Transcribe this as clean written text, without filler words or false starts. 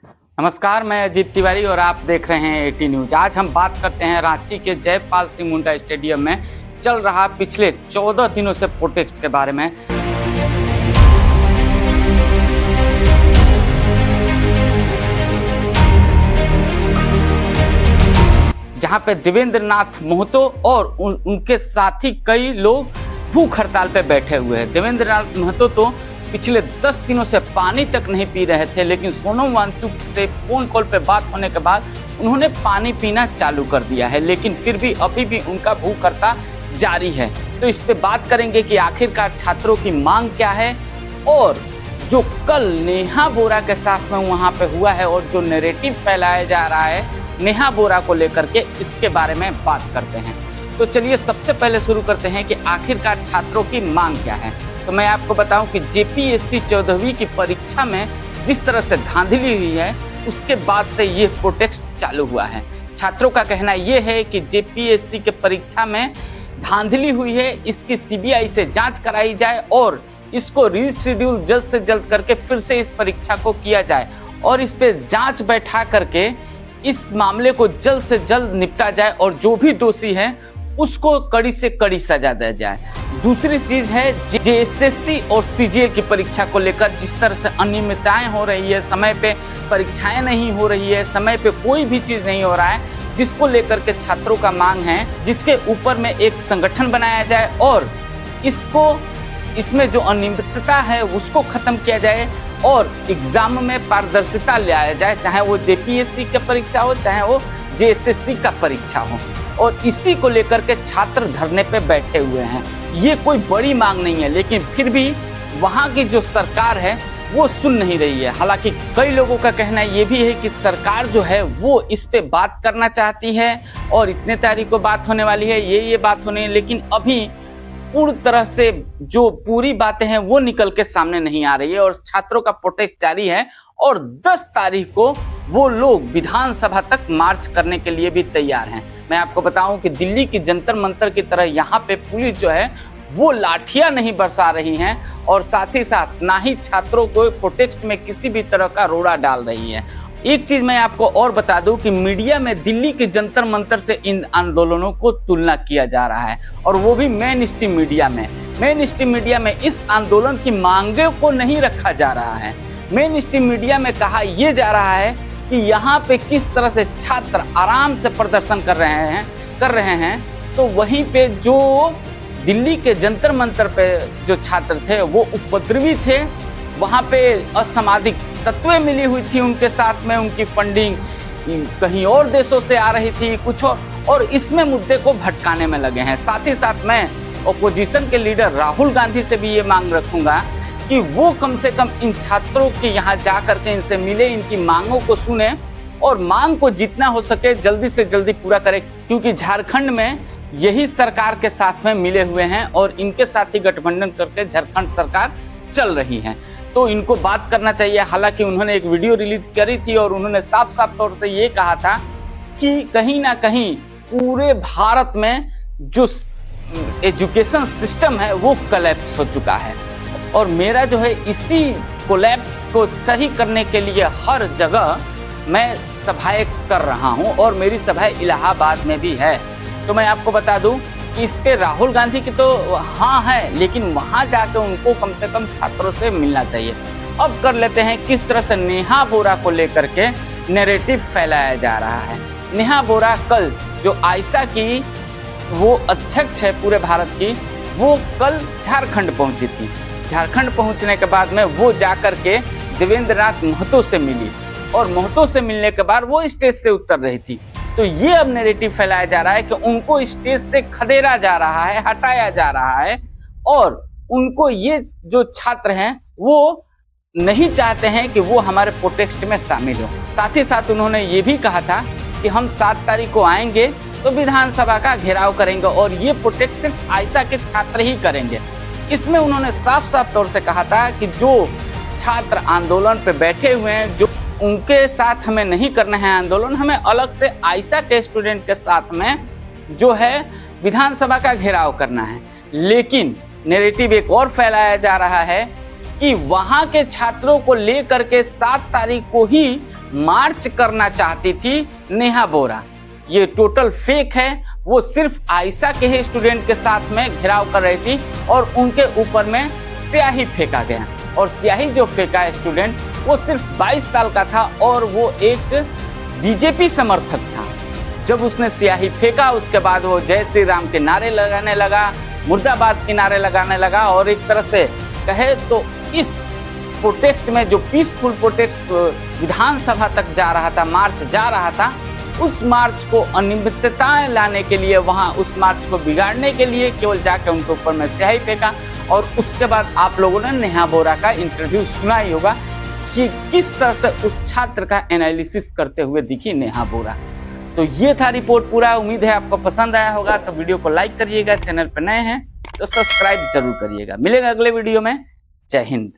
नमस्कार, मैं अजीत तिवारी और आप देख रहे हैं एटी न्यूज। आज हम बात करते हैं रांची के जयपाल सिंह मुंडा स्टेडियम में चल रहा पिछले 14 दिनों से प्रोटेस्ट के बारे में। जहां पे देवेंद्र नाथ महतो और उनके साथी कई लोग भूख हड़ताल पे बैठे हुए हैं। देवेंद्र नाथ महतो तो पिछले 10 दिनों से पानी तक नहीं पी रहे थे, लेकिन सोनम वांगचुक से फोन कॉल पे बात होने के बाद उन्होंने पानी पीना चालू कर दिया है, लेकिन फिर भी अभी भी उनका भूख हड़ताल जारी है। तो इस पे बात करेंगे कि आखिरकार छात्रों की मांग क्या है और जो कल नेहा बोरा के साथ में वहां पे हुआ है और जो नैरेटिव फैलाया जा रहा है नेहा बोरा को लेकर के, इसके बारे में बात करते हैं। तो चलिए सबसे पहले शुरू करते हैं कि आखिरकार छात्रों की मांग क्या है। तो मैं आपको बताऊं कि जेपीएससी 14वीं की परीक्षा में जिस तरह से धांधली हुई है उसके बाद से ये प्रोटेस्ट चालू हुआ है। छात्रों का कहना ये है कि जेपीएससी के परीक्षा में धांधली हुई है, इसकी सीबीआई से जांच कराई जाए और इसको रीशेड्यूल जल्द से जल्द करके फिर से इस परीक्षा को किया जाए और इस पे जांच बैठा करके इस मामले को जल्द से जल्द निपटा जाए और जो भी दोषी है उसको कड़ी से कड़ी सजा दी जाए। दूसरी चीज है जेएसएससी और सीजीएल की परीक्षा को लेकर जिस तरह से अनियमितताएं हो रही है, समय पे परीक्षाएं नहीं हो रही है, समय पे कोई भी चीज नहीं हो रहा है, जिसको लेकर के छात्रों का मांग है जिसके ऊपर में एक संगठन बनाया जाए और इसमें जो अनियमितता है उसको खत्म किया जाए और एग्जाम में पारदर्शिता ले आया जाए, चाहे वो जेपीएससी का परीक्षा हो चाहे वो जेएसएससी का परीक्षा हो। और इसी को लेकर के छात्र धरने पे बैठे हुए हैं। ये कोई बड़ी मांग नहीं है, लेकिन फिर भी वहाँ की जो सरकार है वो सुन नहीं रही है। हालांकि कई लोगों का कहना ये भी है कि सरकार जो है वो इस पे बात करना चाहती है और इतने तारीख को बात होने वाली है, ये बात होने, लेकिन अभी पूरी तरह से जो पूरी बातें हैं वो निकल के सामने नहीं आ रही है और छात्रों का प्रोटेस्ट जारी है और 10 तारीख को वो लोग विधानसभा तक मार्च करने के लिए भी तैयार हैं। मैं आपको बताऊं कि दिल्ली की जंतर मंतर की तरह यहाँ पे पुलिस जो है वो लाठियां नहीं बरसा रही हैं और साथ ही साथ ना ही छात्रों को प्रोटेस्ट में किसी भी तरह का रोड़ा डाल रही है। एक चीज मैं आपको और बता दूं कि मीडिया में दिल्ली के जंतर मंतर से इन आंदोलनों को तुलना किया जा रहा है और वो भी मेन स्ट्रीम मीडिया में। मेन स्ट्रीम मीडिया में इस आंदोलन की मांगों को नहीं रखा जा रहा है। मेन स्ट्रीम मीडिया में कहा यह जा रहा है कि यहाँ पे किस तरह से छात्र आराम से प्रदर्शन कर रहे हैं, तो वहीं पे जो दिल्ली के जंतर मंतर पे जो छात्र थे वो उपद्रवी थे, वहाँ पे असामाजिक तत्वें मिली हुई थी उनके साथ में, उनकी फंडिंग कहीं और देशों से आ रही थी कुछ और इसमें मुद्दे को भटकाने में लगे हैं। साथ ही साथ मैं ओपोजिशन के लीडर राहुल गांधी से भी ये मांग रखूंगा कि वो कम से कम इन छात्रों के यहाँ जा करके इनसे मिले, इनकी मांगों को सुने और मांग को जितना हो सके जल्दी से जल्दी पूरा करें, क्योंकि झारखंड में यही सरकार के साथ में मिले हुए हैं और इनके साथ ही गठबंधन करके झारखंड सरकार चल रही है, तो इनको बात करना चाहिए। हालांकि उन्होंने एक वीडियो रिलीज करी थी और उन्होंने साफ साफ तौर से ये कहा था कि कहीं ना कहीं पूरे भारत में जो एजुकेशन सिस्टम है वो कोलैप्स हो चुका है और मेरा जो है इसी कोलैप्स को सही करने के लिए हर जगह मैं सभाएं कर रहा हूं और मेरी सभाएं इलाहाबाद में भी है। तो मैं आपको बता दूं कि इस पे राहुल गांधी की तो हाँ है, लेकिन वहां जाकर उनको कम से कम छात्रों से मिलना चाहिए। अब कर लेते हैं किस तरह से नेहा बोरा को लेकर के नैरेटिव फैलाया जा रहा है। नेहा बोरा कल जो आयशा की वो अध्यक्ष है पूरे भारत की, वो कल झारखंड पहुंची थी। झारखंड पहुंचने के बाद में वो जाकर के देवेंद्र नाथ महतो से मिली और महतो से मिलने के बाद वो स्टेज से उतर रही थी। तो ये अब नैरेटिव फैलाया जा रहा है कि उनको स्टेज से खदेड़ा जा रहा है, हटाया जा रहा है और उनको ये जो छात्र हैं वो नहीं चाहते हैं कि वो हमारे प्रोटेस्ट में शामिल हो। साथ ही साथ उन्होंने ये भी कहा था कि हम 7 तारीख को आएंगे तो विधानसभा का घेराव करेंगे और ये प्रोटेस्ट सिर्फ आयशा के छात्र ही करेंगे। इसमें उन्होंने साफ साफ तौर से कहा था कि जो छात्र आंदोलन पे बैठे हुए हैं, जो उनके साथ हमें नहीं करना है आंदोलन, हमें अलग से आयशा के स्टूडेंट के साथ में जो है विधानसभा का घेराव करना है। लेकिन नैरेटिव एक और फैलाया जा रहा है कि वहां के छात्रों को लेकर के 7 तारीख को ही मार्च करना चाहती थी नेहा बोरा। ये टोटल फेक है। वो सिर्फ आयशा के ही स्टूडेंट के साथ में घेराव कर रही थी और उनके ऊपर में स्याही फेंका गया। और स्याही जो फेंका स्टूडेंट वो सिर्फ 22 साल का था और वो एक बीजेपी समर्थक था। जब उसने स्याही फेंका उसके बाद वो जय श्री राम के नारे लगाने लगा, मुर्दाबाद के नारे लगाने लगा और एक तरह से कहे तो इस प्रोटेस्ट में जो पीसफुल प्रोटेस्ट विधानसभा तक जा रहा था, मार्च जा रहा था, उस मार्च को अनियमितताएं लाने के लिए, वहां उस मार्च को बिगाड़ने के लिए केवल जाकर उनके ऊपर में स्याही फेंका। और उसके बाद आप लोगों ने नेहा बोरा का इंटरव्यू सुना ही होगा कि किस तरह से उस छात्र का एनालिसिस करते हुए दिखी नेहा बोरा। तो ये था रिपोर्ट पूरा। उम्मीद है आपको पसंद आया होगा। तो वीडियो को लाइक करिएगा, चैनल पर नए हैं तो सब्सक्राइब जरूर करिएगा। मिलेगा अगले वीडियो में। जय हिंद।